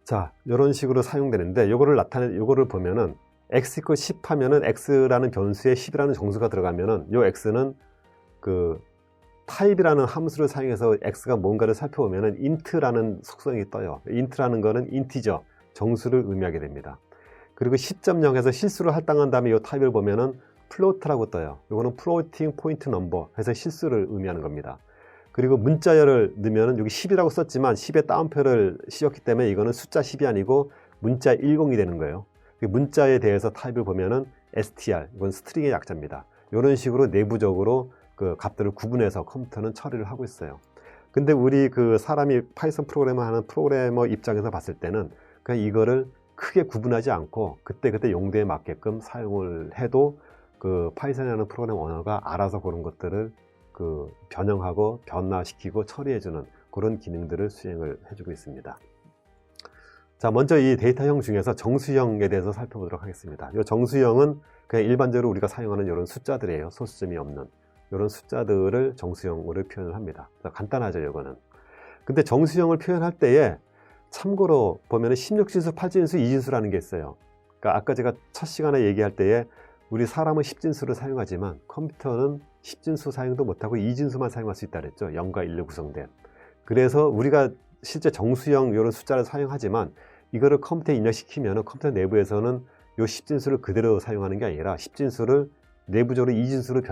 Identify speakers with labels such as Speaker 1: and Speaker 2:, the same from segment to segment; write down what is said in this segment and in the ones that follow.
Speaker 1: 자, 이런 식으로 사용되는데 요거를 보면은 x = 10 하면은 x라는 변수에 10이라는 정수가 들어가면은 요 x는 그 타입이라는 함수를 사용해서 x가 뭔가를 살펴보면은 int라는 속성이 떠요. int라는 거는 인티저, 정수를 의미하게 됩니다. 그리고 10.0에서 실수를 할당한 다음에 이 타입을 보면은 플로트라고 떠요. 이거는 플로팅 포인트 넘버 해서 실수를 의미하는 겁니다. 그리고 문자열을 넣으면 여기 10이라고 썼지만 10의 따옴표를 씌웠기 때문에 이거는 숫자 10이 아니고 문자 10이 되는 거예요. 문자에 대해서 타입을 보면은 str, 이건 스트링의 약자입니다. 이런 식으로 내부적으로 그 값들을 구분해서 컴퓨터는 처리를 하고 있어요. 근데 우리 그 사람이 파이썬 프로그래머 하는 프로그래머 입장에서 봤을 때는 그냥 이거를 크게 구분하지 않고 그때그때 용도에 맞게끔 사용을 해도 그 파이썬이라는 프로그램 언어가 알아서 그런 것들을 그 변형하고 변화시키고 처리해주는 그런 기능들을 수행을 해주고 있습니다. 자, 먼저 이 데이터형 중에서 정수형에 대해서 살펴보도록 하겠습니다. 이 정수형은 그냥 일반적으로 우리가 사용하는 이런 숫자들이에요. 소수점이 없는 이런 숫자들을 정수형으로 표현을 합니다. 간단하죠, 이거는. 근데 정수형을 표현할 때에 참고로 보면 16진수, 8진수, 2진수라는 게 있어요. 그러니까 아까 제가 첫 시간에 얘기할 때에 우리 사람은 10진수를 사용하지만 컴퓨터는 10진수 사용도 못하고 2진수만 사용할 수 있다 그랬죠. 0과 1로 구성된. 그래서 우리가 실제 정수형 이런 숫자를 사용하지만 이거를 컴퓨터에 입력시키면 컴퓨터 내부에서는 요 10진수를 그대로 사용하는 게 아니라 10진수를 내부적으로 2진수로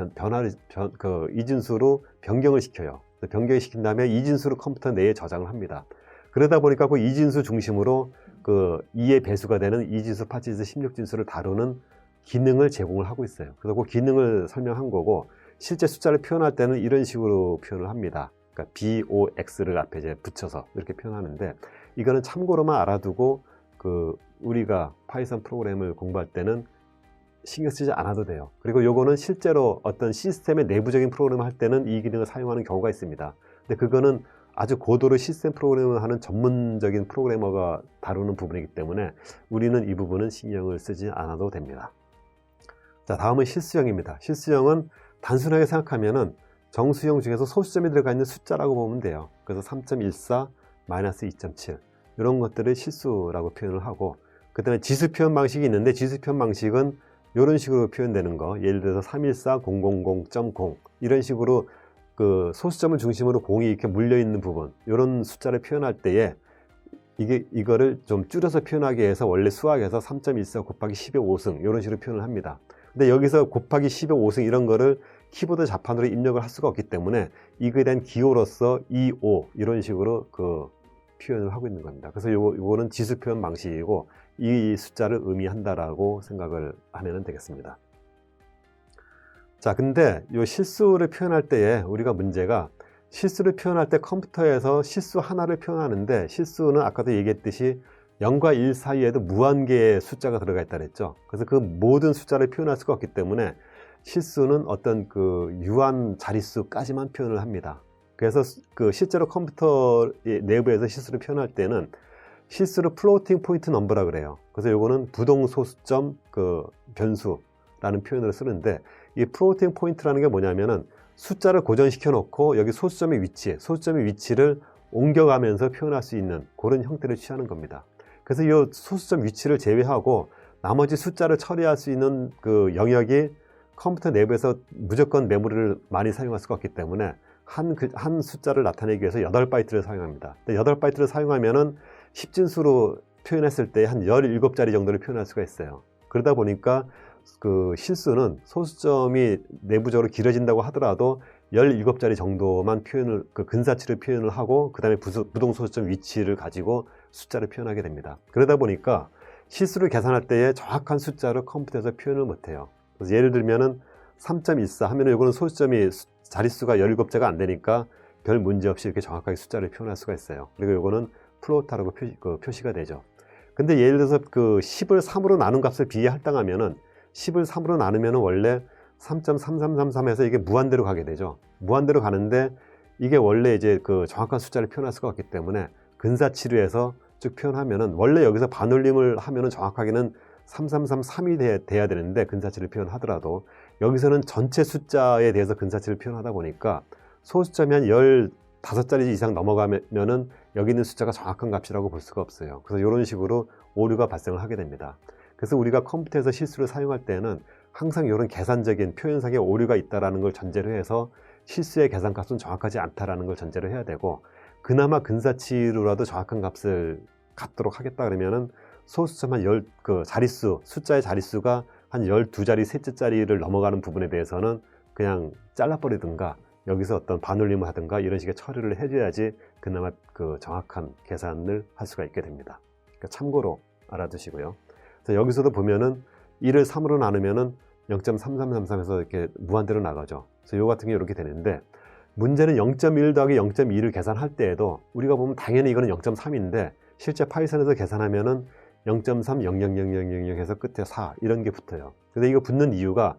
Speaker 1: 이진수로 변경을 시켜요. 변경을 시킨 다음에 2진수로 컴퓨터 내에 저장을 합니다. 그러다 보니까 그 2진수 중심으로 그 2의 배수가 되는 2진수, 8진수, 16진수를 다루는 기능을 제공을 하고 있어요. 그래서 그 기능을 설명한 거고, 실제 숫자를 표현할 때는 이런 식으로 표현을 합니다. 그러니까 BOX를 앞에 이제 붙여서 이렇게 표현하는데, 이거는 참고로만 알아두고 그 우리가 파이썬 프로그램을 공부할 때는 신경 쓰지 않아도 돼요. 그리고 요거는 실제로 어떤 시스템의 내부적인 프로그램을 할 때는 이 기능을 사용하는 경우가 있습니다. 근데 그거는 아주 고도로 시스템 프로그램을 하는 전문적인 프로그래머가 다루는 부분이기 때문에 우리는 이 부분은 신경을 쓰지 않아도 됩니다. 자, 다음은 실수형입니다. 실수형은 단순하게 생각하면은 정수형 중에서 소수점이 들어가 있는 숫자라고 보면 돼요. 그래서 3.14, 마이너스 2.7 이런 것들을 실수라고 표현을 하고, 그 다음에 지수 표현 방식이 있는데, 지수 표현 방식은 이런 식으로 표현되는 거, 예를 들어서 314,000.0 이런 식으로 그 소수점을 중심으로 0이 이렇게 물려 있는 부분, 이런 숫자를 표현할 때에 이거를 좀 줄여서 표현하기 위해서 원래 수학에서 3.14 곱하기 10의 5승 이런 식으로 표현을 합니다. 근데 여기서 곱하기 10의 5승 이런 거를 키보드 자판으로 입력을 할 수가 없기 때문에 이거에 대한 기호로서 2,5 이런 식으로 그 표현을 하고 있는 겁니다. 그래서 요거는 지수 표현 방식이고 이 숫자를 의미한다라고 생각을 하면 되겠습니다. 자, 근데 이 실수를 표현할 때에 우리가 문제가, 실수를 표현할 때 컴퓨터에서 실수 하나를 표현하는데, 실수는 아까도 얘기했듯이 0과 1 사이에도 무한개의 숫자가 들어가 있다 그랬죠. 그래서 그 모든 숫자를 표현할 수가 없기 때문에 실수는 어떤 그 유한 자릿수까지만 표현을 합니다. 그래서 그 실제로 컴퓨터 내부에서 실수를 표현할 때는 실수를 플로팅 포인트 넘버라 그래요. 그래서 요거는 부동 소수점 그 변수라는 표현을 쓰는데, 이 플로팅 포인트라는 게 뭐냐면은 숫자를 고정시켜 놓고 여기 소수점의 위치를 옮겨가면서 표현할 수 있는 그런 형태를 취하는 겁니다. 그래서 이 소수점 위치를 제외하고 나머지 숫자를 처리할 수 있는 그 영역이 컴퓨터 내부에서 무조건 메모리를 많이 사용할 수가 없기 때문에 한 숫자를 나타내기 위해서 8바이트를 사용합니다. 8바이트를 사용하면은 10진수로 표현했을 때 한 17자리 정도를 표현할 수가 있어요. 그러다 보니까 그 실수는 소수점이 내부적으로 길어진다고 하더라도 17자리 정도만 표현을, 그 근사치를 표현을 하고, 그 다음에 부동 소수점 위치를 가지고 숫자를 표현하게 됩니다. 그러다 보니까 실수를 계산할 때에 정확한 숫자를 컴퓨터에서 표현을 못해요. 그래서 예를 들면은 3.14 하면은 이거는 소수점이 자릿수가 17자가 안 되니까 별 문제 없이 이렇게 정확하게 숫자를 표현할 수가 있어요. 그리고 이거는 플로트라고 표시가 되죠. 근데 예를 들어서 그 10을 3으로 나눈 값을 B에 할당하면은 10을 3으로 나누면은 원래 3.3333에서 이게 무한대로 가게 되죠. 무한대로 가는데 이게 원래 이제 그 정확한 숫자를 표현할 수가 없기 때문에 근사치로 해서 쭉 표현하면은, 원래 여기서 반올림을 하면은 정확하게는 3333이 돼야 되는데 근사치를 표현하더라도 여기서는 전체 숫자에 대해서 근사치를 표현하다 보니까 소수점이 한 5자리 이상 넘어가면은 여기 있는 숫자가 정확한 값이라고 볼 수가 없어요. 그래서 이런 식으로 오류가 발생을 하게 됩니다. 그래서 우리가 컴퓨터에서 실수를 사용할 때는 항상 이런 계산적인 표현상의 오류가 있다는 걸 전제로 해서 실수의 계산값은 정확하지 않다는 걸 전제로 해야 되고, 그나마 근사치로라도 정확한 값을 갖도록 하겠다 그러면은 소수점 한 자릿수, 숫자의 자릿수가 한 12자리, 셋째 자리를 넘어가는 부분에 대해서는 그냥 잘라버리든가 여기서 어떤 반올림을 하든가 이런 식의 처리를 해줘야지 그나마 정확한 계산을 할 수가 있게 됩니다. 그러니까 참고로 알아두시고요. 그래서 여기서도 보면은 1을 3으로 나누면은 0.3333에서 이렇게 무한대로 나가죠. 그래서 요 같은 게 이렇게 되는데, 문제는 0.1 더하기 0.2를 계산할 때에도 우리가 보면 당연히 이거는 0.3인데 실제 파이썬에서 계산하면은 0.3000000 해서 끝에 4 이런 게 붙어요. 근데 이거 붙는 이유가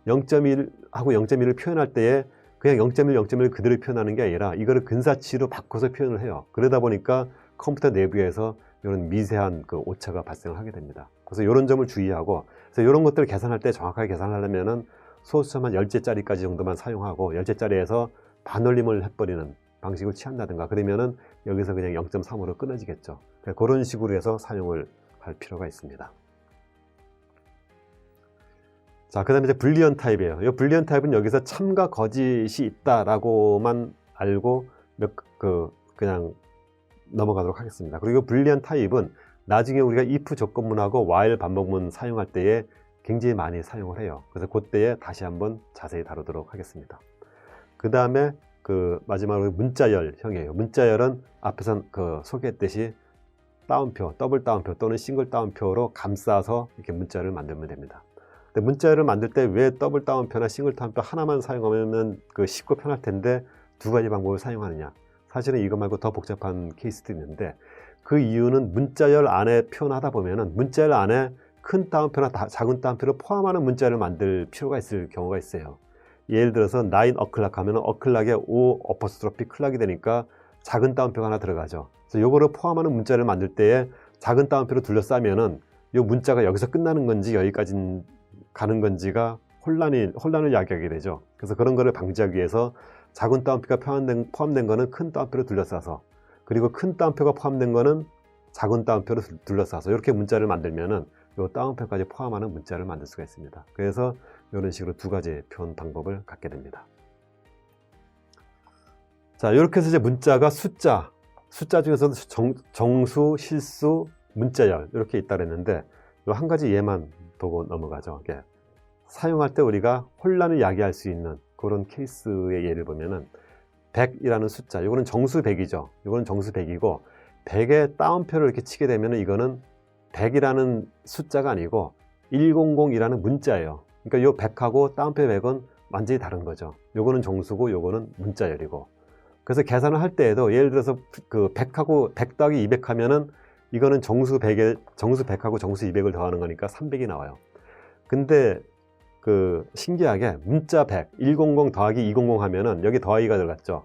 Speaker 1: 0.1하고 0.1을 표현할 때에 그냥 0.1, 0.1 그대로 표현하는 게 아니라 이거를 근사치로 바꿔서 표현을 해요. 그러다 보니까 컴퓨터 내부에서 이런 미세한 오차가 발생을 하게 됩니다. 그래서 이런 점을 주의하고, 그래서 이런 것들을 계산할 때 정확하게 계산하려면은 소수점 한 10제짜리까지 정도만 사용하고 10제짜리에서 반올림을 해버리는 방식을 취한다든가 그러면은 여기서 그냥 0.3으로 끊어지겠죠. 그런 식으로 해서 사용을 할 필요가 있습니다. 자, 그 다음에 이제 불리언 타입이에요. 이 불리언 타입은 여기서 참과 거짓이 있다라고만 알고 그냥 넘어가도록 하겠습니다. 그리고 불리언 타입은 나중에 우리가 if 조건문하고 while 반복문 사용할 때에 굉장히 많이 사용을 해요. 그래서 그때에 다시 한번 자세히 다루도록 하겠습니다. 그 다음에 마지막으로 문자열형이에요. 문자열은 앞에서 소개했듯이 따옴표, 더블 따옴표 또는 싱글 따옴표로 감싸서 이렇게 문자를 만들면 됩니다. 근데 문자열을 만들 때 왜 더블 따옴표나 싱글 따옴표 하나만 사용하면 쉽고 편할 텐데 두 가지 방법을 사용하느냐? 사실은 이거 말고 더 복잡한 케이스도 있는데, 그 이유는 문자열 안에 표현하다 보면은 문자열 안에 큰 따옴표나 작은 따옴표를 포함하는 문자를 만들 필요가 있을 경우가 있어요. 예를 들어서 9 o'clock 하면 o'clock에 O 어퍼스트로피 클락이 되니까 작은 따옴표가 하나 들어가죠. 그래서 요거를 포함하는 문자를 만들 때에 작은 따옴표로 둘러싸면은 요 문자가 여기서 끝나는 건지 여기까지 가는 건지가 혼란을 야기하게 되죠. 그래서 그런 거를 방지하기 위해서 작은 따옴표가 포함된 거는 큰 따옴표로 둘러싸서, 그리고 큰 따옴표가 포함된 거는 작은 따옴표로 둘러싸서 이렇게 문자를 만들면은 요 따옴표까지 포함하는 문자를 만들 수가 있습니다. 그래서 이런 식으로 두 가지 표현 방법을 갖게 됩니다. 자, 이렇게 해서 이제 문자가 숫자 중에서도 정수, 실수, 문자열 이렇게 있다 그랬는데, 요 한 가지 예만 보고 넘어가죠. 사용할 때 우리가 혼란을 야기할 수 있는 그런 케이스의 예를 보면은 100이라는 숫자, 이거는 정수 100이죠. 이거는 정수 100이고 100에 따옴표를 이렇게 치게 되면 이거는 100이라는 숫자가 아니고 100이라는 문자예요. 그러니까 요 100하고 따옴표 100은 완전히 다른 거죠. 요거는 정수고 요거는 문자열이고. 그래서 계산을 할 때에도 예를 들어서 100하고 100 더하기 200 하면은 이거는 정수 100하고 정수 200을 더하는 거니까 300이 나와요. 근데 신기하게 문자 100, 100 더하기 200 하면은 여기 더하기가 들어갔죠.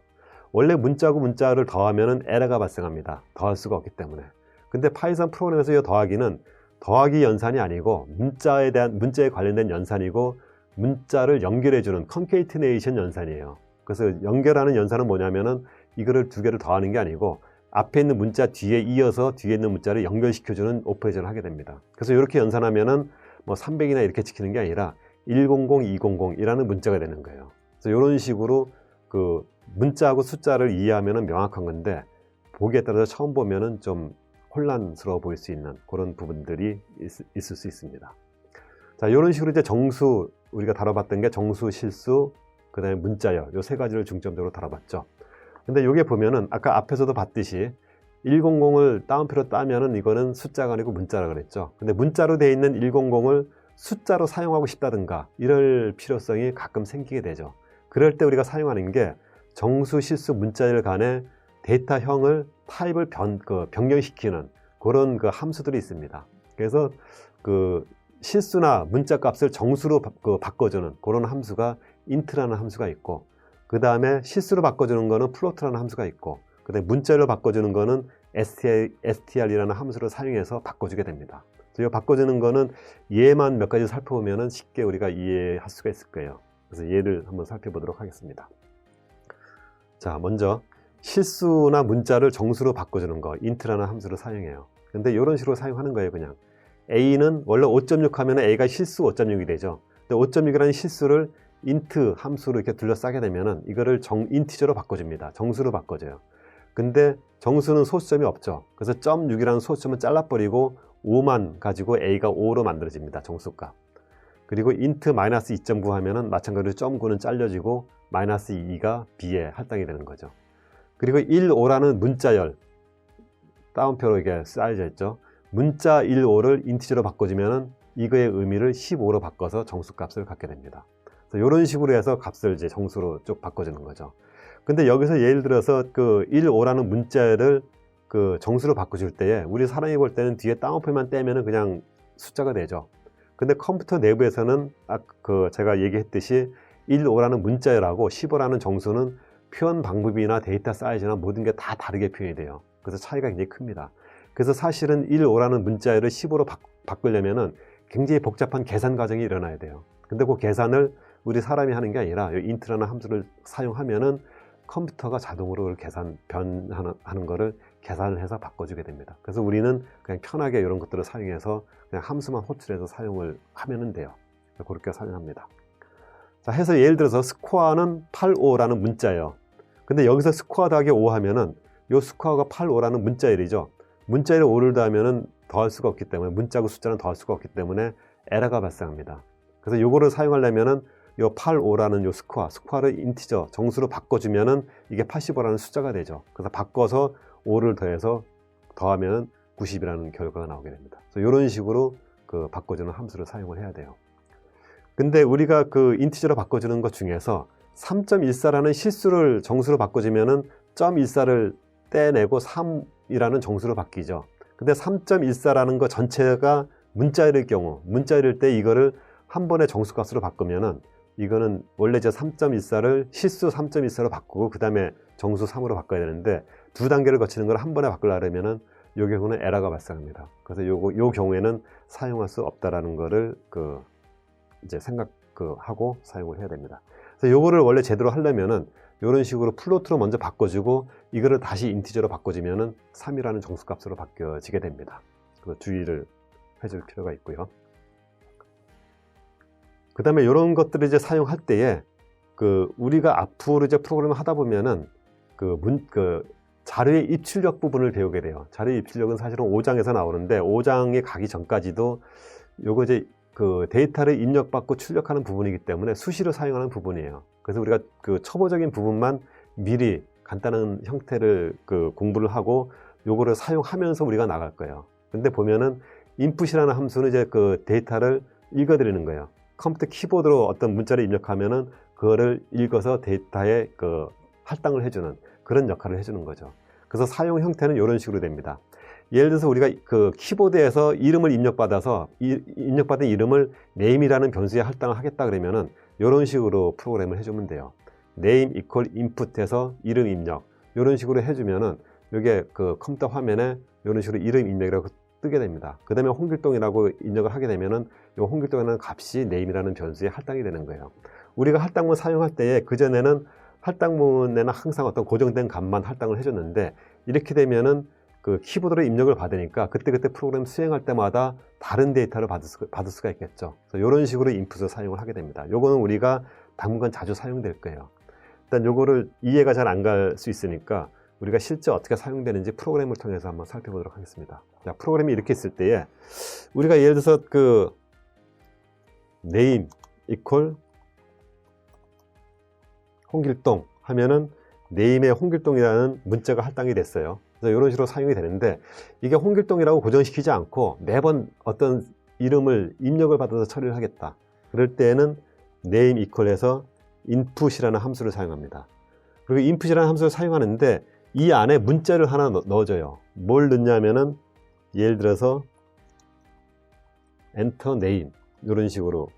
Speaker 1: 원래 문자고 문자를 더하면은 에러가 발생합니다. 더할 수가 없기 때문에. 근데 파이썬 프로그램에서 이 더하기는 더하기 연산이 아니고 문자에 관련된 연산이고, 문자를 연결해주는 컨케이티네이션 연산이에요. 그래서 연결하는 연산은 뭐냐면은 이거를 두 개를 더하는 게 아니고 앞에 있는 문자 뒤에 이어서 뒤에 있는 문자를 연결시켜주는 오퍼레이션을 하게 됩니다. 그래서 이렇게 연산하면은 뭐 300이나 이렇게 지키는 게 아니라 100, 200이라는 문자가 되는 거예요. 그래서 이런 식으로 문자하고 숫자를 이해하면은 명확한 건데, 보기에 따라서 처음 보면은 좀 혼란스러워 보일 수 있는 그런 부분들이 있을 수 있습니다. 자, 이런 식으로 이제 정수, 우리가 다뤄봤던 게 정수, 실수, 그 다음에 문자열, 요 세 가지를 중점적으로 다뤄봤죠. 근데 요게 보면은 아까 앞에서도 봤듯이 100을 따옴표로 따면은 이거는 숫자가 아니고 문자라 그랬죠. 근데 문자로 되어 있는 100을 숫자로 사용하고 싶다든가 이럴 필요성이 가끔 생기게 되죠. 그럴 때 우리가 사용하는 게 정수, 실수, 문자열 간의 데이터형을 타입을 변경시키는 그런 함수들이 있습니다. 그래서 실수나 문자 값을 정수로 바꿔주는 그런 함수가 int라는 함수가 있고, 그 다음에 실수로 바꿔주는 거는 float라는 함수가 있고, 그 다음에 문자로 바꿔주는 거는 str이라는 함수를 사용해서 바꿔주게 됩니다. 그래서 이 바꿔주는 거는 예만 몇 가지 살펴보면 쉽게 우리가 이해할 수가 있을 거예요. 그래서 예를 한번 살펴보도록 하겠습니다. 자, 먼저 실수나 문자를 정수로 바꿔주는 거, int라는 함수를 사용해요. 근데 이런 식으로 사용하는 거예요. 그냥 a는 원래 5.6 하면 a가 실수 5.6이 되죠. 근데 5.6이라는 실수를 int 함수로 이렇게 둘러싸게 되면은 이거를 인티저로 바꿔줍니다. 정수로 바꿔줘요. 근데 정수는 소수점이 없죠. 그래서 0.6이라는 소수점은 잘라버리고 5만 가지고 a가 5로 만들어집니다. 정수값. 그리고 int 마이너스 2.9 하면은 마찬가지로 0.9는 잘려지고 마이너스 2가 b에 할당이 되는 거죠. 그리고 1, 5라는 문자열 따옴표로 이게 쌓여져 있죠. 문자 1, 5를 인티저로 바꿔주면은 이거의 의미를 15로 바꿔서 정수값을 갖게 됩니다. 그래서 이런 식으로 해서 값을 이제 정수로 쭉 바꿔주는 거죠. 근데 여기서 예를 들어서 그 1, 5라는 문자를 그 정수로 바꿔줄 때에 우리 사람이 볼 때는 뒤에 따옴표만 떼면은 그냥 숫자가 되죠. 근데 컴퓨터 내부에서는 제가 얘기했듯이 1, 5라는 문자열하고 15라는 정수는 표현 방법이나 데이터 사이즈나 모든 게 다 다르게 표현이 돼요. 그래서 차이가 굉장히 큽니다. 그래서 사실은 1, 5라는 문자열을 15로 바꾸려면은 굉장히 복잡한 계산 과정이 일어나야 돼요. 근데 그 계산을 우리 사람이 하는 게 아니라 이 int라는 함수를 사용하면은 컴퓨터가 자동으로 변하는 거를 계산을 해서 바꿔주게 됩니다. 그래서 우리는 그냥 편하게 이런 것들을 사용해서 그냥 함수만 호출해서 사용을 하면 돼요. 그렇게 사용합니다. 자, 해서 예를 들어서 스코어는 85라는 문자예요. 근데 여기서 스코어 더하기 5 하면은 요 스코어가 85라는 문자열이죠. 문자열에 5를 더하면은 더할 수가 없기 때문에 문자고 숫자는 더할 수가 없기 때문에 에러가 발생합니다. 그래서 요거를 사용하려면은 요 85라는 요 스코어를 인티저 정수로 바꿔주면은 이게 85라는 숫자가 되죠. 그래서 바꿔서 5를 더하면 90이라는 결과가 나오게 됩니다. 그래서 이런 식으로 그 바꿔주는 함수를 사용을 해야 돼요. 근데 우리가 그 인티저로 바꿔주는 것 중에서 3.14라는 실수를 정수로 바꿔주면은 0.14를 떼내고 3이라는 정수로 바뀌죠. 근데 3.14라는 거 전체가 문자일일 경우, 문자일일 때 이거를 한 번에 정수값으로 바꾸면은 이거는 원래 제 3.14를 실수 3.14로 바꾸고 그 다음에 정수 3으로 바꿔야 되는데 두 단계를 거치는 걸 한 번에 바꾸려면은 이 경우는 에러가 발생합니다. 그래서 요 경우에는 사용할 수 없다라는 거를 이제 생각하고 사용을 해야 됩니다. 그래서 요거를 원래 제대로 하려면은 이런 식으로 플로트로 먼저 바꿔주고 이거를 다시 인티저로 바꿔주면은 3이라는 정수값으로 바뀌어지게 됩니다. 그래서 주의를 해줄 필요가 있고요. 그 다음에 이런 것들을 이제 사용할 때에 우리가 앞으로 이제 프로그램을 하다 보면은 자료의 입출력 부분을 배우게 돼요. 자료의 입출력은 사실은 5장에서 나오는데 5장에 가기 전까지도 요거 이제 데이터를 입력받고 출력하는 부분이기 때문에 수시로 사용하는 부분이에요. 그래서 우리가 초보적인 부분만 미리 간단한 형태를 공부를 하고 요거를 사용하면서 우리가 나갈 거예요. 근데 보면은 input이라는 함수는 이제 데이터를 읽어드리는 거예요. 컴퓨터 키보드로 어떤 문자를 입력하면은 그거를 읽어서 데이터에 할당을 해주는 그런 역할을 해주는 거죠. 그래서 사용 형태는 이런 식으로 됩니다. 예를 들어서 우리가 키보드에서 이름을 입력받아서 입력받은 이름을 name이라는 변수에 할당을 하겠다 그러면은 이런 식으로 프로그램을 해주면 돼요. name equal input에서 이름 입력 이런 식으로 해주면은 이게 컴퓨터 화면에 이런 식으로 이름 입력이라고 뜨게 됩니다. 그 다음에 홍길동이라고 입력을 하게 되면은 이 홍길동이라는 값이 name이라는 변수에 할당이 되는 거예요. 우리가 할당문 사용할 때에 그전에는 할당문에는 항상 어떤 고정된 값만 할당을 해줬는데 이렇게 되면은 키보드로 입력을 받으니까 그때그때 프로그램 수행할 때마다 다른 데이터를 받을 수가 있겠죠. 그래서 이런 식으로 인풋을 사용을 하게 됩니다. 요거는 우리가 당분간 자주 사용될 거예요. 일단 요거를 이해가 잘 안 갈 수 있으니까 우리가 실제 어떻게 사용되는지 프로그램을 통해서 한번 살펴보도록 하겠습니다. 자, 프로그램이 이렇게 있을 때에 우리가 예를 들어서 name equal 홍길동 하면은 name에 홍길동이라는 문자가 할당이 됐어요. 그래서 이런 식으로 사용이 되는데 이게 홍길동이라고 고정시키지 않고 매번 어떤 이름을 입력을 받아서 처리를 하겠다. 그럴 때에는 name equal에서 input이라는 함수를 사용합니다. 그리고 input이라는 함수를 사용하는데 이 안에 문자를 하나 넣어줘요. 뭘 넣냐면은 예를 들어서 enter name 이런 식으로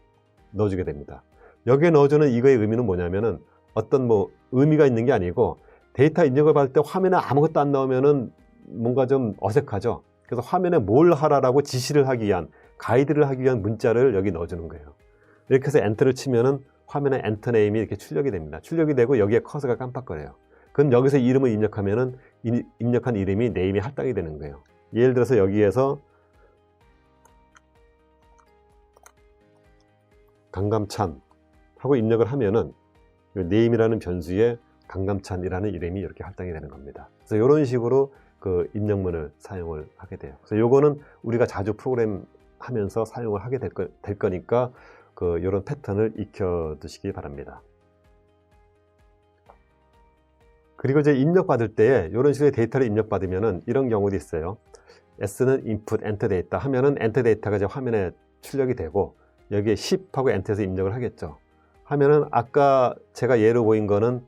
Speaker 1: 넣어주게 됩니다. 여기에 넣어주는 이거의 의미는 뭐냐면은 어떤 의미가 있는 게 아니고 데이터 입력을 받을 때 화면에 아무것도 안 나오면은 뭔가 좀 어색하죠. 그래서 화면에 뭘 하라라고 지시를 하기 위한 가이드를 하기 위한 문자를 여기 넣어주는 거예요. 이렇게 해서 엔터를 치면은 화면에 엔터 네임이 이렇게 출력이 됩니다. 출력이 되고 여기에 커서가 깜빡거려요. 그럼 여기서 이름을 입력하면은 입력한 이름이 네임에 할당이 되는 거예요. 예를 들어서 여기에서 강감찬 하고 입력을 하면은 네임이라는 변수에 강감찬이라는 이름이 이렇게 할당이 되는 겁니다. 그래서 이런 식으로 그 입력문을 사용을 하게 돼요. 그래서 요거는 우리가 자주 프로그램 하면서 사용을 하게 될 거니까 그 이런 패턴을 익혀 두시기 바랍니다. 그리고 이제 입력받을 때에 이런 식의 데이터를 입력받으면은 이런 경우도 있어요. S는 input enter data 하면은 enter data가 이제 화면에 출력이 되고 여기에 10하고 엔터에서 입력을 하겠죠. 하면은 아까 제가 예로 보인 거는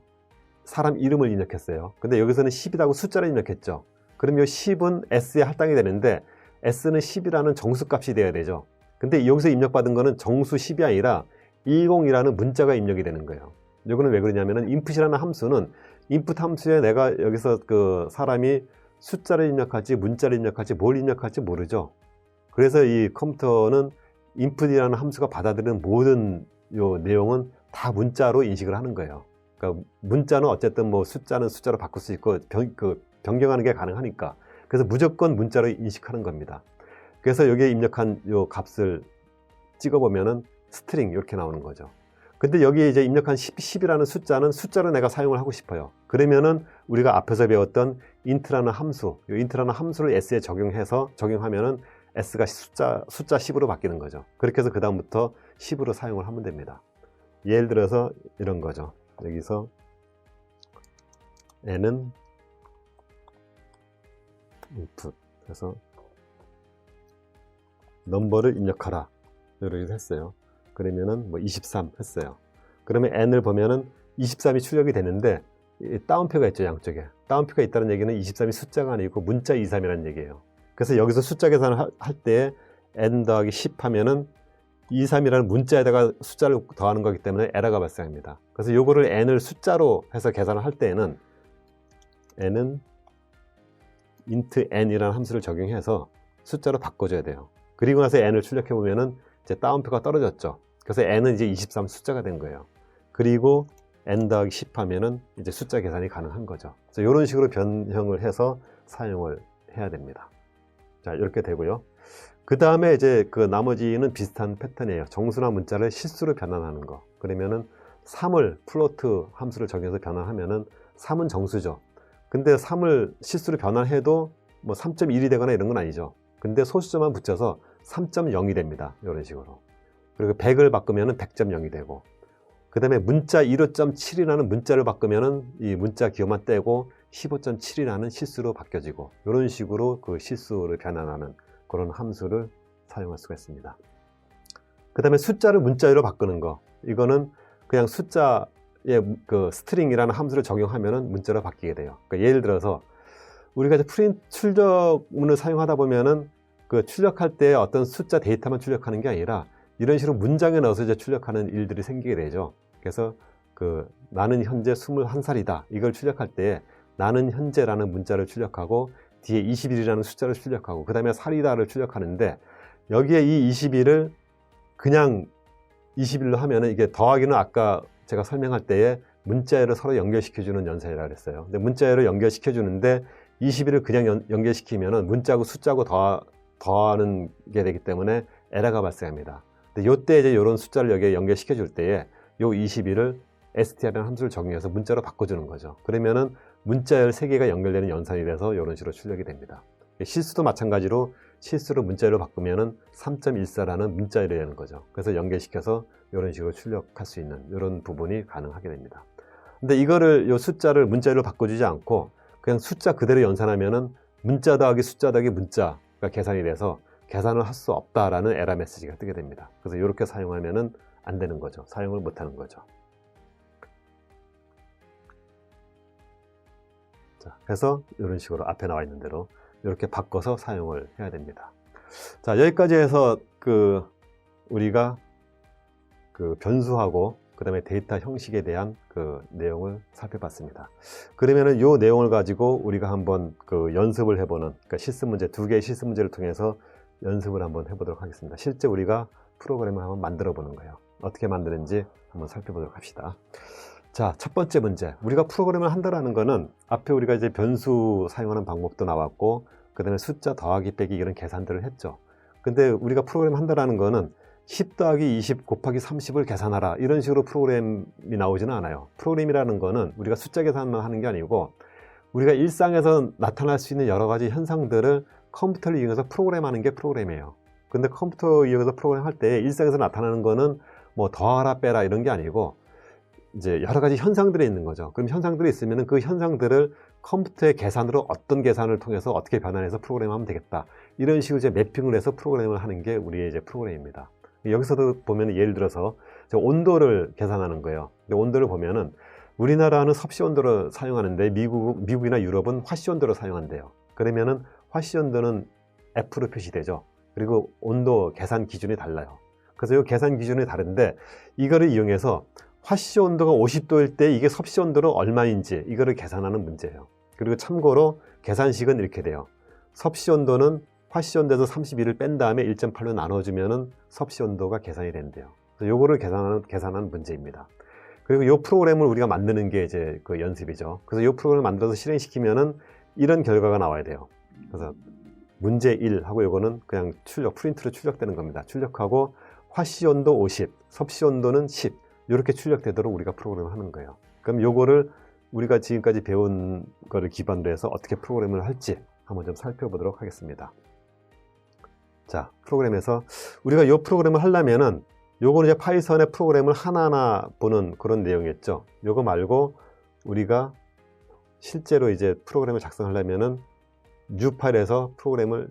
Speaker 1: 사람 이름을 입력했어요. 근데 여기서는 10이라고 숫자를 입력했죠. 그럼 이 10은 S에 할당이 되는데 S는 10이라는 정수값이 돼야 되죠. 근데 여기서 입력받은 거는 정수 10이 아니라 10이라는 문자가 입력이 되는 거예요. 이거는 왜 그러냐면은 input이라는 함수는 input 함수에 내가 여기서 그 사람이 숫자를 입력할지 문자를 입력할지 뭘 입력할지 모르죠. 그래서 이 컴퓨터는 input이라는 함수가 받아들이는 모든 요 내용은 다 문자로 인식을 하는 거예요. 그러니까 문자는 어쨌든 뭐 숫자는 숫자로 바꿀 수 있고 변경하는 게 가능하니까 그래서 무조건 문자로 인식하는 겁니다. 그래서 여기에 입력한 요 값을 찍어보면은 스트링 이렇게 나오는 거죠. 근데 여기에 이제 입력한 10이라는 숫자는 숫자로 내가 사용을 하고 싶어요. 그러면은 우리가 앞에서 배웠던 int라는 함수, 이 int라는 함수를 S에 적용하면은 S가 숫자 10으로 바뀌는 거죠. 그렇게 해서 그 다음부터 10으로 사용을 하면 됩니다. 예를 들어서 이런 거죠. 여기서 N은 input 그래서 넘버를 입력하라 이렇게 했어요. 그러면은 뭐 23 했어요. 그러면 N을 보면은 23이 출력이 되는데 따옴표가 있죠. 양쪽에 따옴표가 있다는 얘기는 23이 숫자가 아니고 문자 23이라는 얘기예요. 그래서 여기서 숫자 계산을 할 때 N 더하기 10 하면은 23이라는 문자에다가 숫자를 더하는 거기 때문에 에러가 발생합니다. 그래서 요거를 N을 숫자로 해서 계산을 할 때에는 N은 int N이라는 함수를 적용해서 숫자로 바꿔줘야 돼요. 그리고 나서 N을 출력해 보면은 이제 따옴표가 떨어졌죠. 그래서 N은 이제 23 숫자가 된 거예요. 그리고 N 더하기 10 하면은 이제 숫자 계산이 가능한 거죠. 그래서 이런 식으로 변형을 해서 사용을 해야 됩니다. 자, 이렇게 되고요. 그 다음에 이제 그 나머지는 비슷한 패턴이에요. 정수나 문자를 실수로 변환하는 거. 그러면은 3을 플로트 함수를 적용해서 변환하면은 3은 정수죠. 근데 3을 실수로 변환해도 뭐 3.1이 되거나 이런 건 아니죠. 근데 소수점만 붙여서 3.0이 됩니다. 이런 식으로. 그리고 100을 바꾸면은 100.0이 되고, 그 다음에 문자 15.7이라는 문자를 바꾸면은 이 문자 기호만 떼고 15.7이라는 실수로 바뀌어지고, 이런 식으로 그 실수를 변환하는 그런 함수를 사용할 수가 있습니다. 그 다음에 숫자를 문자로 바꾸는 거, 이거는 그냥 숫자에 그 스트링이라는 함수를 적용하면은 문자로 바뀌게 돼요. 그러니까 예를 들어서 우리가 이제 프린트 출력문을 사용하다 보면은 그 출력할 때 어떤 숫자 데이터만 출력하는 게 아니라 이런 식으로 문장에 넣어서 이제 출력하는 일들이 생기게 되죠. 그래서 그 나는 현재 21살이다 이걸 출력할 때 나는 현재라는 문자를 출력하고 뒤에 21이라는 숫자를 출력하고 그 다음에 살이다를 출력하는데, 여기에 이 21을 그냥 21로 하면은 이게 더하기는 아까 제가 설명할 때에 문자열을 서로 연결시켜주는 연산이라고 그랬어요. 근데 문자열을 연결시켜주는데 21을 그냥 연결시키면은 문자하고 숫자하고 더하는 게 되기 때문에 에러가 발생합니다. 근데 요때 이제 이런 숫자를 여기에 연결시켜 줄 때에 요 21을 str이라는 함수를 적용해서 문자로 바꿔주는 거죠. 그러면은 문자열 3개가 연결되는 연산이 돼서 이런 식으로 출력이 됩니다. 실수도 마찬가지로 실수로 문자열로 바꾸면은 3.14라는 문자열이 되는 거죠. 그래서 연결시켜서 이런 식으로 출력할 수 있는 이런 부분이 가능하게 됩니다. 근데 이거를 요 숫자를 문자열로 바꿔주지 않고 그냥 숫자 그대로 연산하면은 문자 더하기 숫자 더하기 문자가 계산이 돼서 계산을 할 수 없다라는 에러 메시지가 뜨게 됩니다. 그래서 이렇게 사용하면은 안 되는 거죠. 사용을 못 하는 거죠. 자, 그래서 이런 식으로 앞에 나와 있는 대로 이렇게 바꿔서 사용을 해야 됩니다. 자, 여기까지 해서 우리가 변수하고 그 다음에 데이터 형식에 대한 내용을 살펴봤습니다. 그러면은 이 내용을 가지고 우리가 한번 연습을 해보는, 그러니까 실습 문제, 2개의 실습 문제를 통해서 연습을 한번 해보도록 하겠습니다. 실제 우리가 프로그램을 한번 만들어 보는 거예요. 어떻게 만드는지 한번 살펴보도록 합시다. 자, 첫 번째 문제. 우리가 프로그램을 한다라는 거는 앞에 우리가 이제 변수 사용하는 방법도 나왔고, 그 다음에 숫자 더하기 빼기 이런 계산들을 했죠. 근데 우리가 프로그램 한다라는 거는 10 더하기 20 곱하기 30을 계산하라 이런 식으로 프로그램이 나오지는 않아요. 프로그램이라는 거는 우리가 숫자 계산만 하는 게 아니고 우리가 일상에서 나타날 수 있는 여러 가지 현상들을 컴퓨터를 이용해서 프로그램하는 게 프로그램이에요. 근데 컴퓨터 이용해서 프로그램 할 때 일상에서 나타나는 거는 뭐 더하라 빼라 이런 게 아니고 이제 여러 가지 현상들이 있는 거죠. 그럼 현상들이 있으면 그 현상들을 컴퓨터의 계산으로 어떤 계산을 통해서 어떻게 변환해서 프로그램하면 되겠다. 이런 식으로 이제 매핑을 해서 프로그램을 하는 게 우리의 이제 프로그램입니다. 여기서도 보면 예를 들어서 온도를 계산하는 거예요. 근데 온도를 보면은 우리나라는 섭씨 온도를 사용하는데 미국이나 유럽은 화씨 온도를 사용한대요. 그러면은 화씨 온도는 F로 표시되죠. 그리고 온도 계산 기준이 달라요. 그래서 이 계산 기준이 다른데 이거를 이용해서 화씨 온도가 50도일 때 이게 섭씨 온도는 얼마인지 이거를 계산하는 문제예요. 그리고 참고로 계산식은 이렇게 돼요. 섭씨 온도는 화씨 온도에서 32를 뺀 다음에 1.8로 나눠주면은 섭씨 온도가 계산이 된대요. 그래서 요거를 계산하는 문제입니다. 그리고 이 프로그램을 우리가 만드는 게 이제 그 연습이죠. 그래서 이 프로그램을 만들어서 실행시키면은 이런 결과가 나와야 돼요. 그래서 문제 1 하고 요거는 그냥 프린트로 출력되는 겁니다. 출력하고 화씨 온도 50, 섭씨 온도는 10 이렇게 출력되도록 우리가 프로그램을 하는 거예요. 그럼 요거를 우리가 지금까지 배운 거를 기반으로 해서 어떻게 프로그램을 할지 한번 좀 살펴보도록 하겠습니다. 자, 프로그램에서 우리가 이 프로그램을 하려면은 요거는 이제 파이썬의 프로그램을 하나하나 보는 그런 내용이었죠. 요거 말고 우리가 실제로 이제 프로그램을 작성하려면은 뉴 파일에서 프로그램을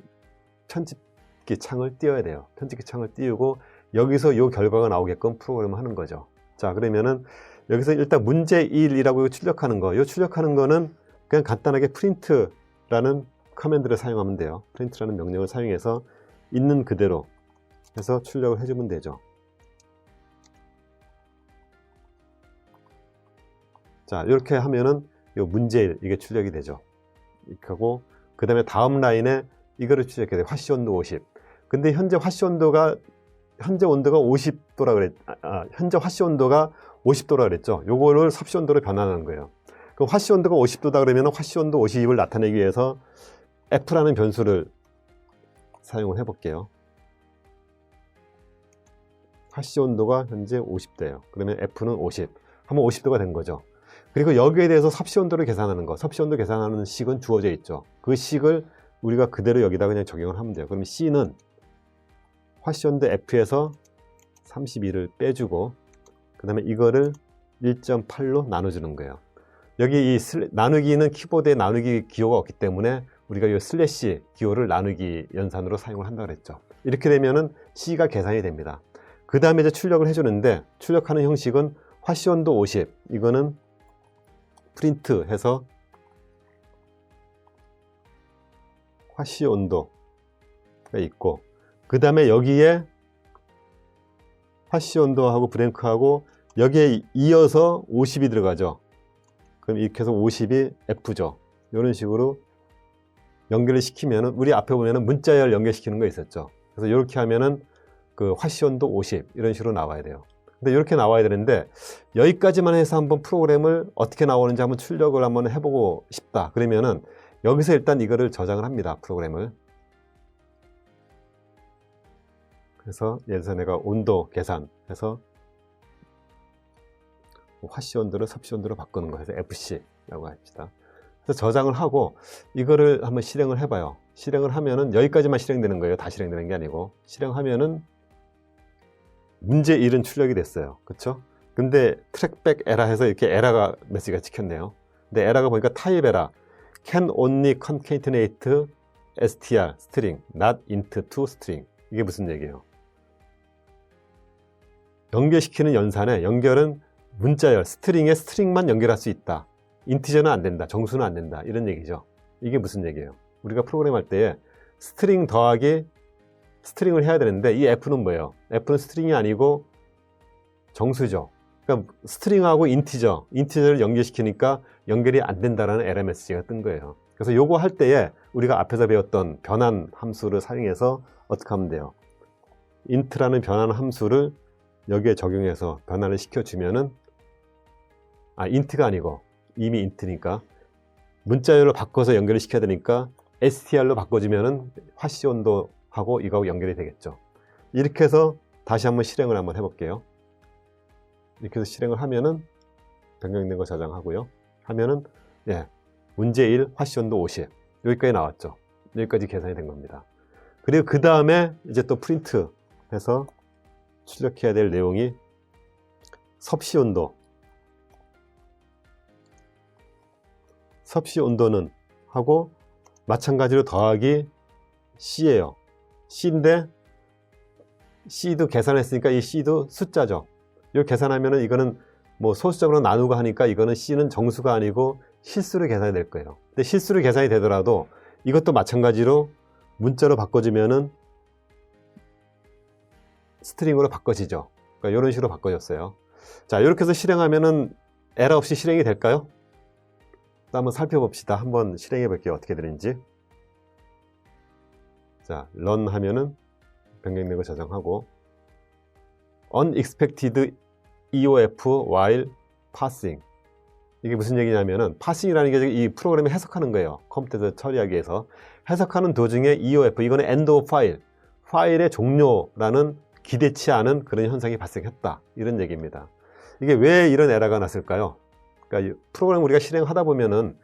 Speaker 1: 편집기 창을 띄워야 돼요. 편집기 창을 띄우고 여기서 요 결과가 나오게끔 프로그램을 하는 거죠. 자, 그러면은 여기서 일단 문제 1이라고 출력하는 거. 요 출력하는 거는 그냥 간단하게 프린트라는 커맨드를 사용하면 돼요. 프린트라는 명령을 사용해서 있는 그대로 해서 출력을 해주면 되죠. 자, 이렇게 하면은 요 문제 1 이게 출력이 되죠. 이렇게 하고 그 다음에 다음 라인에 이거를 출력해야 돼요. 화씨 온도 50. 근데 현재 온도가 50도라 현재 화씨 온도가 50도라 그랬죠. 요거를 섭씨 온도로 변환하는 거예요. 그럼 화씨 온도가 50도다 그러면 화씨 온도 50을 나타내기 위해서 F라는 변수를 사용을 해 볼게요. 화씨 온도가 현재 50도예요. 그러면 F는 50. 하면 50도가 된 거죠. 그리고 여기에 대해서 섭씨 온도를 계산하는 거. 섭씨 온도 계산하는 식은 주어져 있죠. 그 식을 우리가 그대로 여기다 그냥 적용을 하면 돼요. 그럼 C는 화씨 온도 F에서 32를 빼주고 그 다음에 이거를 1.8로 나눠주는 거예요. 여기 이 나누기는 키보드에 나누기 기호가 없기 때문에 우리가 이 슬래시 기호를 나누기 연산으로 사용을 한다고 그랬죠. 이렇게 되면은 C가 계산이 됩니다. 그 다음에 이제 출력을 해주는데 출력하는 형식은 화씨 온도 50 이거는 프린트 해서 화씨 온도가 있고 그 다음에 여기에 화씨 온도하고 브랭크하고 여기에 이어서 50이 들어가죠. 그럼 이렇게 해서 50이 F죠. 이런 식으로 연결을 시키면은 우리 앞에 보면은 문자열 연결시키는 거 있었죠. 그래서 이렇게 하면은 그 화씨 온도 50 이런 식으로 나와야 돼요. 근데 이렇게 나와야 되는데 여기까지만 해서 한번 프로그램을 어떻게 나오는지 한번 출력을 한번 해보고 싶다. 그러면은 여기서 일단 이거를 저장을 합니다. 프로그램을. 그래서 예를 들어서 내가 온도 계산해서 화씨 온도를 섭씨 온도로 바꾸는 거 해서 FC라고 합시다. 그래서 저장을 하고 이거를 한번 실행을 해봐요. 실행을 하면은 여기까지만 실행되는 거예요. 다 실행되는 게 아니고 실행하면은 문제 1은 출력이 됐어요. 그쵸? 근데 트랙백 에러 해서 이렇게 에러가 메시지가 찍혔네요. 근데 에러가 보니까 타입 에러 can only concatenate str string not int to string 이게 무슨 얘기예요? 연결시키는 연산에 연결은 문자열 스트링에 스트링만 연결할 수 있다. 인티저는 안 된다. 정수는 안 된다. 이런 얘기죠. 이게 무슨 얘기예요? 우리가 프로그램 할 때에 스트링 더하기 스트링을 해야 되는데 이 F는 뭐예요? F는 스트링이 아니고 정수죠. 그러니까 스트링하고 인티저를 연결시키니까 연결이 안 된다라는 에러 메시지가 뜬 거예요. 그래서 요거 할 때에 우리가 앞에서 배웠던 변환 함수를 사용해서 어떻게 하면 돼요? int라는 변환 함수를 여기에 적용해서 변환을 시켜주면은 인트가 아니고 이미 인트니까 문자열로 바꿔서 연결을 시켜야 되니까 str로 바꿔주면은 화씨 온도하고 이거하고 연결이 되겠죠. 이렇게 해서 다시 한번 실행을 한번 해볼게요. 이렇게 해서 실행을 하면은 변경된 거 저장하고요. 하면은 문제 1 화씨 온도 50 여기까지 나왔죠. 여기까지 계산이 된 겁니다. 그리고 그 다음에 이제 또 프린트 해서 출력해야 될 내용이 섭씨 온도. 섭씨 온도는 하고 마찬가지로 더하기 C예요. C인데 C도 계산했으니까 이 C도 숫자죠. 이거 계산하면은 이거는 뭐 소수점으로 나누고 하니까 이거는 C는 정수가 아니고 실수로 계산이 될 거예요. 근데 실수로 계산이 되더라도 이것도 마찬가지로 문자로 바꿔주면은 스트링으로 바꿔지죠. 그러니까 이런 식으로 바꿔졌어요. 자, 이렇게 해서 실행하면은 에러 없이 실행이 될까요? 한번 살펴봅시다. 한번 실행해 볼게요. 어떻게 되는지. 자, run 하면은 변경된 거 저장하고 unexpected EOF while passing. 이게 무슨 얘기냐면은 passing이라는 게 이 프로그램을 해석하는 거예요. 컴퓨터에서 처리하기 위해서. 해석하는 도중에 EOF, 이거는 end of file, 파일의 종료라는 기대치 않은 그런 현상이 발생했다. 이런 얘기입니다. 이게 왜 이런 에러가 났을까요? 그러니까 프로그램 우리가 실행하다 보면은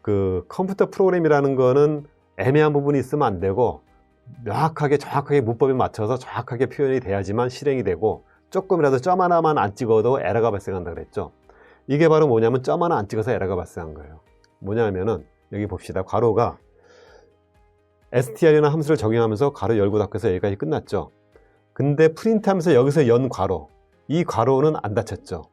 Speaker 1: 그 컴퓨터 프로그램이라는 거는 애매한 부분이 있으면 안 되고 명확하게 정확하게 문법에 맞춰서 정확하게 표현이 돼야지만 실행이 되고 조금이라도 점 하나만 안 찍어도 에러가 발생한다 그랬죠. 이게 바로 뭐냐면 점 하나 안 찍어서 에러가 발생한 거예요. 뭐냐면은 여기 봅시다. 괄호가 str이라는 함수를 적용하면서 괄호 열고 닫고 해서 여기까지 끝났죠. 근데 프린트 하면서 여기서 연 괄호, 이 괄호는 안 닫혔죠.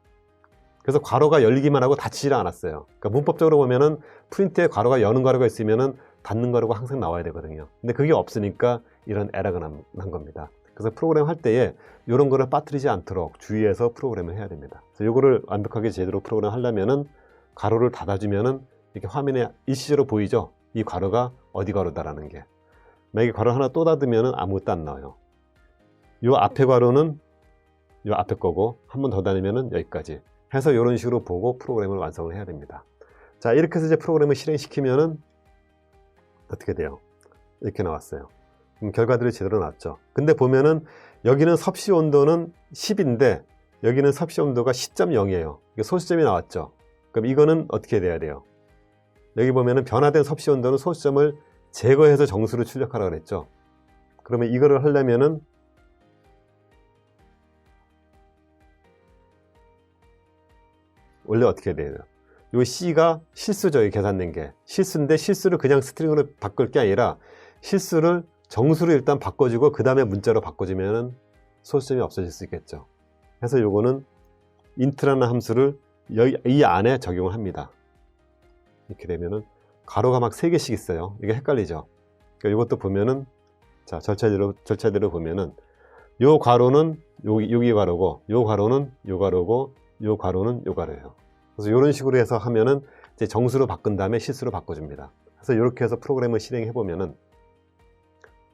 Speaker 1: 그래서 괄호가 열리기만 하고 닫히지 않았어요. 그러니까 문법적으로 보면은 프린트에 괄호가 여는 괄호가 있으면은 닫는 괄호가 항상 나와야 되거든요. 근데 그게 없으니까 이런 에러가 난 겁니다. 그래서 프로그램 할 때에 이런 거를 빠뜨리지 않도록 주의해서 프로그램을 해야 됩니다. 그래서 이거를 완벽하게 제대로 프로그램 하려면은 괄호를 닫아주면은 이렇게 화면에 일시적으로 보이죠? 이 괄호가 어디 괄호다라는 게. 만약에 괄호 하나 또 닫으면은 아무것도 안 나와요. 요 앞에 괄호는 요 앞에 거고 한 번 더 닫으면은 여기까지 해서 이런 식으로 보고 프로그램을 완성을 해야 됩니다. 자, 이렇게 해서 이제 프로그램을 실행시키면은 어떻게 돼요? 이렇게 나왔어요. 결과들이 제대로 나왔죠. 근데 보면은 여기는 섭씨 온도는 10인데 여기는 섭씨 온도가 10.0이에요. 소수점이 나왔죠. 그럼 이거는 어떻게 돼야 돼요? 여기 보면은 변화된 섭씨 온도는 소수점을 제거해서 정수로 출력하라고 그랬죠. 그러면 이거를 하려면은 원래 어떻게 돼요? 요 C가 실수죠. 계산된 게 실수인데 실수를 그냥 스트링으로 바꿀 게 아니라 실수를 정수로 일단 바꿔주고 그 다음에 문자로 바꿔주면 소수점이 없어질 수 있겠죠. 그래서 요거는 int라는 함수를 이 안에 적용을 합니다. 이렇게 되면은 괄호가 막 3개씩 있어요. 이게 헷갈리죠. 그러니까 이것도 보면은 자, 절차대로 보면은 요 괄호는 여기 괄호고 요 괄호는 요 괄호고 요 괄호는 요 괄호예요. 그래서 이런 식으로 해서 하면은 이제 정수로 바꾼 다음에 실수로 바꿔줍니다. 그래서 이렇게 해서 프로그램을 실행해 보면은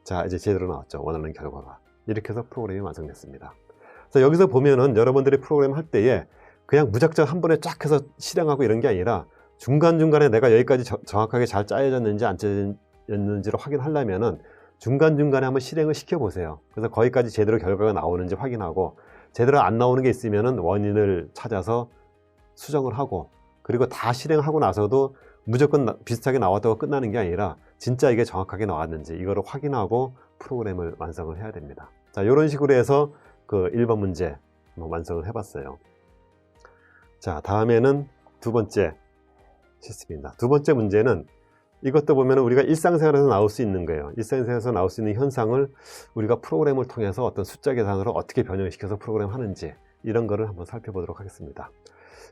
Speaker 1: 자, 이제 제대로 나왔죠. 원하는 결과가. 이렇게 해서 프로그램이 완성됐습니다. 그래서 여기서 보면은 여러분들이 프로그램 할 때에 그냥 무작정 한 번에 쫙 해서 실행하고 이런 게 아니라 중간중간에 내가 여기까지 정확하게 잘 짜여졌는지 안 짜여졌는지를 확인하려면은 중간중간에 한번 실행을 시켜보세요. 그래서 거기까지 제대로 결과가 나오는지 확인하고 제대로 안 나오는 게 있으면은 원인을 찾아서 수정을 하고 그리고 다 실행하고 나서도 무조건 비슷하게 나왔다고 끝나는 게 아니라 진짜 이게 정확하게 나왔는지 이거를 확인하고 프로그램을 완성을 해야 됩니다. 자, 이런 식으로 해서 그 1번 문제 완성을 해봤어요. 자, 다음에는 두 번째 실습입니다. 두 번째 문제는 이것도 보면 우리가 일상생활에서 나올 수 있는 거예요. 일상생활에서 나올 수 있는 현상을 우리가 프로그램을 통해서 어떤 숫자 계산으로 어떻게 변형시켜서 프로그램 하는지 이런 거를 한번 살펴보도록 하겠습니다.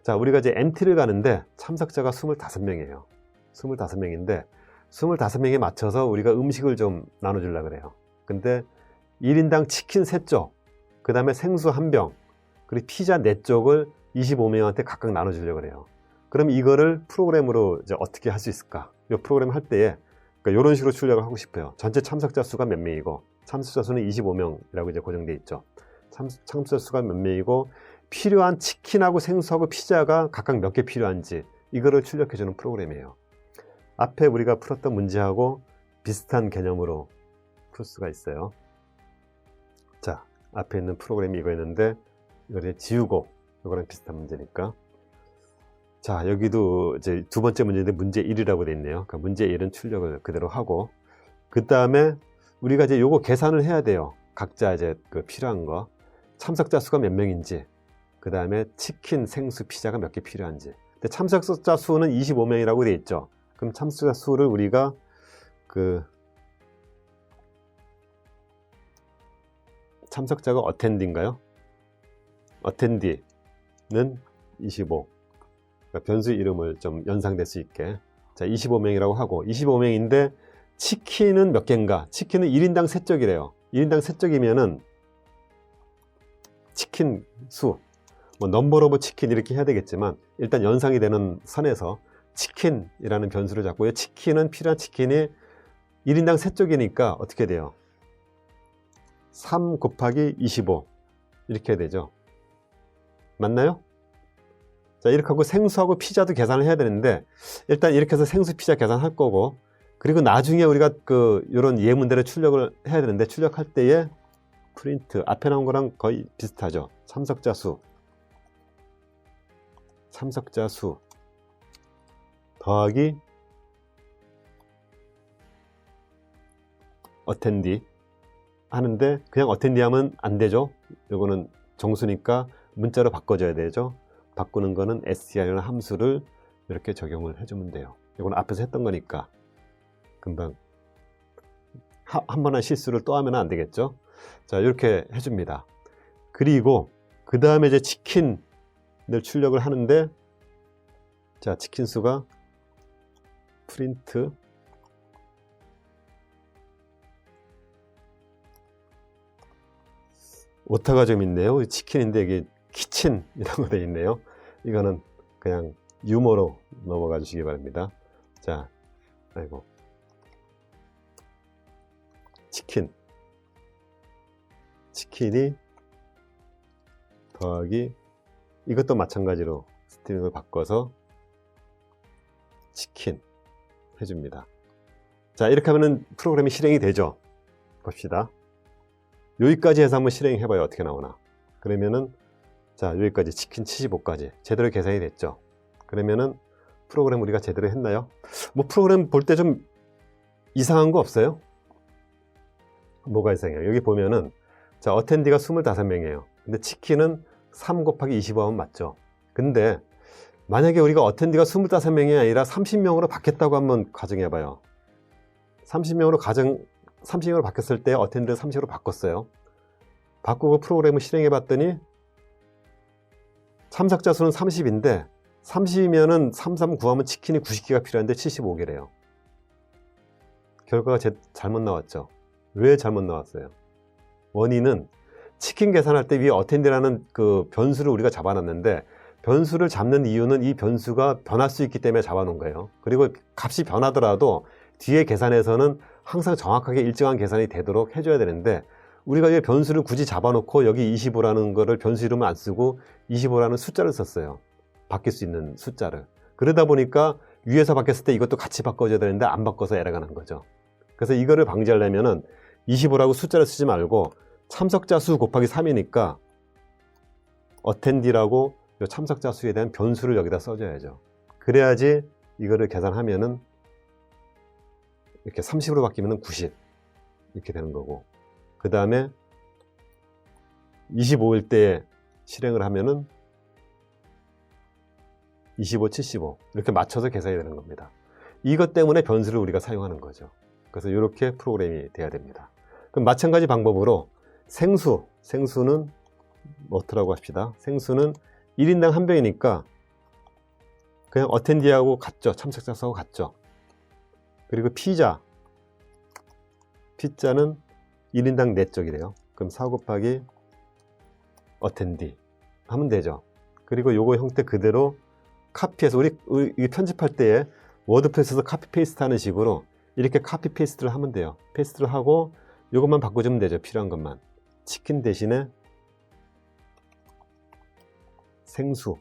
Speaker 1: 자, 우리가 이제 MT를 가는데 참석자가 25명이에요. 25명인데 25명에 맞춰서 우리가 음식을 좀 나눠주려고 그래요. 근데 1인당 치킨 3쪽, 그 다음에 생수 1병, 그리고 피자 4쪽을 25명한테 각각 나눠주려고 그래요. 그럼 이거를 프로그램으로 이제 어떻게 할 수 있을까? 이 프로그램 할 때에 그러니까 이런 식으로 출력을 하고 싶어요. 전체 참석자 수가 몇 명이고 참석자 수는 25명이라고 이제 고정되어 있죠. 참석자 수가 몇 명이고 필요한 치킨하고 생수하고 피자가 각각 몇 개 필요한지 이거를 출력해주는 프로그램이에요. 앞에 우리가 풀었던 문제하고 비슷한 개념으로 풀 수가 있어요. 자, 앞에 있는 프로그램이 이거였는데 이걸 지우고 이거랑 비슷한 문제니까. 자, 여기도 이제 두 번째 문제인데 문제 1이라고 되어 있네요. 그러니까 문제 1은 출력을 그대로 하고, 그 다음에 우리가 이제 요거 계산을 해야 돼요. 각자 이제 그 필요한 거, 참석자 수가 몇 명인지, 그 다음에 치킨, 생수, 피자가 몇 개 필요한지. 근데 참석자 수는 25명이라고 되어 있죠. 그럼 참석자 수를 우리가 참석자가 어텐디인가요? 어텐디는 25. 그러니까 변수 이름을 좀 연상될 수 있게. 자, 25명이라고 하고, 25명인데 치킨은 몇 개인가? 치킨은 1인당 3쪽이래요. 1인당 3쪽이면은 치킨 수, 뭐 넘버 오브 치킨 이렇게 해야 되겠지만, 일단 연상이 되는 선에서 치킨이라는 변수를 잡고요. 치킨은 필요한 치킨이 1인당 3쪽이니까 어떻게 돼요? 3 곱하기 25 이렇게 되죠. 맞나요? 자, 이렇게 하고 생수하고 피자도 계산을 해야 되는데, 일단 이렇게 해서 생수, 피자 계산할 거고, 그리고 나중에 우리가 이런 예문대로 출력을 해야 되는데, 출력할 때에 프린트 앞에 나온 거랑 거의 비슷하죠. 참석자 수 더하기 어텐디 하는데, 그냥 어텐디 하면 안 되죠. 이거는 정수니까 문자로 바꿔줘야 되죠. 바꾸는 거는 str이라는 함수를 이렇게 적용을 해주면 돼요. 이건 앞에서 했던 거니까 금방 한 번의 실수를 또 하면 안 되겠죠. 자, 이렇게 해줍니다. 그리고 그 다음에 이제 치킨을 출력을 하는데, 자, 치킨 수가 프린트 오타가 좀 있네요. 치킨인데 이게 키친이라고 되어 있네요. 이거는 그냥 유머로 넘어가 주시기 바랍니다. 자, 아이고, 치킨이 더하기, 이것도 마찬가지로 스트링을 바꿔서 치킨 해줍니다. 자, 이렇게 하면은 프로그램이 실행이 되죠. 봅시다. 여기까지 해서 한번 실행해 봐요. 어떻게 나오나. 그러면은, 자, 여기까지 치킨 75까지 제대로 계산이 됐죠. 그러면은 프로그램 우리가 제대로 했나요? 뭐 프로그램 볼 때 좀 이상한 거 없어요? 뭐가 이상해요? 여기 보면은, 자, 어텐디가 25명이에요. 근데 치킨은 3 곱하기 25 하면 맞죠. 근데 만약에 우리가 어텐디가 25명이 아니라 30명으로 바뀌었다고 한번 가정해 봐요. 30명으로 바뀌었을 때 어텐디를 30으로 바꿨어요. 바꾸고 프로그램을 실행해 봤더니 참석자 수는 30인데 30이면은 33 하면 치킨이 90개가 필요한데 75개래요. 결과가 잘못 나왔죠. 왜 잘못 나왔어요? 원인은 치킨 계산할 때 위에 어텐디라는 그 변수를 우리가 잡아놨는데, 변수를 잡는 이유는 이 변수가 변할 수 있기 때문에 잡아놓은 거예요. 그리고 값이 변하더라도 뒤에 계산에서는 항상 정확하게 일정한 계산이 되도록 해줘야 되는데, 우리가 이 변수를 굳이 잡아놓고 여기 25라는 거를 변수 이름을 안 쓰고 25라는 숫자를 썼어요. 바뀔 수 있는 숫자를. 그러다 보니까 위에서 바뀌었을 때 이것도 같이 바꿔줘야 되는데 안 바꿔서 에러가 난 거죠. 그래서 이거를 방지하려면은 25라고 숫자를 쓰지 말고 참석자 수 곱하기 3이니까 어텐디라고 이 참석자 수에 대한 변수를 여기다 써줘야죠. 그래야지 이거를 계산하면은 이렇게 30으로 바뀌면 90 이렇게 되는 거고, 그 다음에 25일 때 실행을 하면은 25, 75 이렇게 맞춰서 계산이 되는 겁니다. 이것 때문에 변수를 우리가 사용하는 거죠. 그래서 이렇게 프로그램이 돼야 됩니다. 그럼 마찬가지 방법으로 생수는 어떻라고 합시다. 생수는 1인당 한 병이니까 그냥 어텐디하고 같죠. 참석자 수하고 같죠. 그리고 피자는 1인당 4쪽이래요. 그럼 4 곱하기 어텐디 하면 되죠. 그리고 요거 형태 그대로 카피해서 우리 편집할 때에 워드프레스에서 카피 페이스트 하는 식으로 이렇게 카피 페이스트를 하면 돼요. 페이스트를 하고 요것만 바꿔주면 되죠. 필요한 것만. 치킨 대신에 생수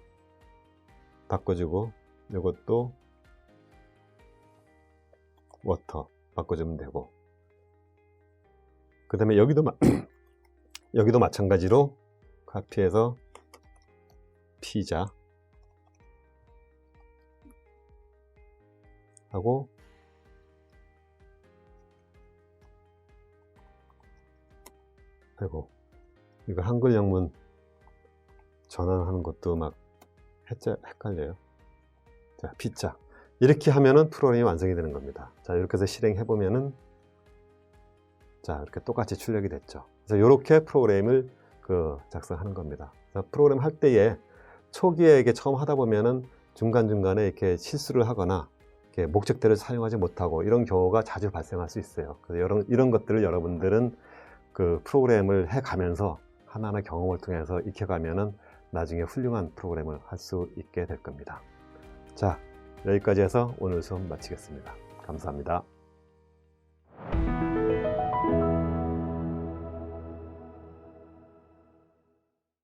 Speaker 1: 바꿔주고 이것도 워터 바꿔주면 되고, 그 다음에 여기도 여기도 마찬가지로 카피해서 피자 하고 아이고 이거 한글 영문 전환하는 것도 막 헷갈려요. 자, 피자 이렇게 하면은 프로그램이 완성이 되는 겁니다. 자, 이렇게 해서 실행해 보면은 자, 이렇게 똑같이 출력이 됐죠. 그래서 이렇게 프로그램을 작성하는 겁니다. 프로그램 할 때에 초기에 이게 처음 하다 보면은 중간중간에 이렇게 실수를 하거나 이렇게 목적대를 사용하지 못하고 이런 경우가 자주 발생할 수 있어요. 그래서 이런 것들을 여러분들은 프로그램을 해 가면서 하나하나 경험을 통해서 익혀가면은 나중에 훌륭한 프로그램을 할 수 있게 될 겁니다. 자, 여기까지 해서 오늘 수업 마치겠습니다. 감사합니다.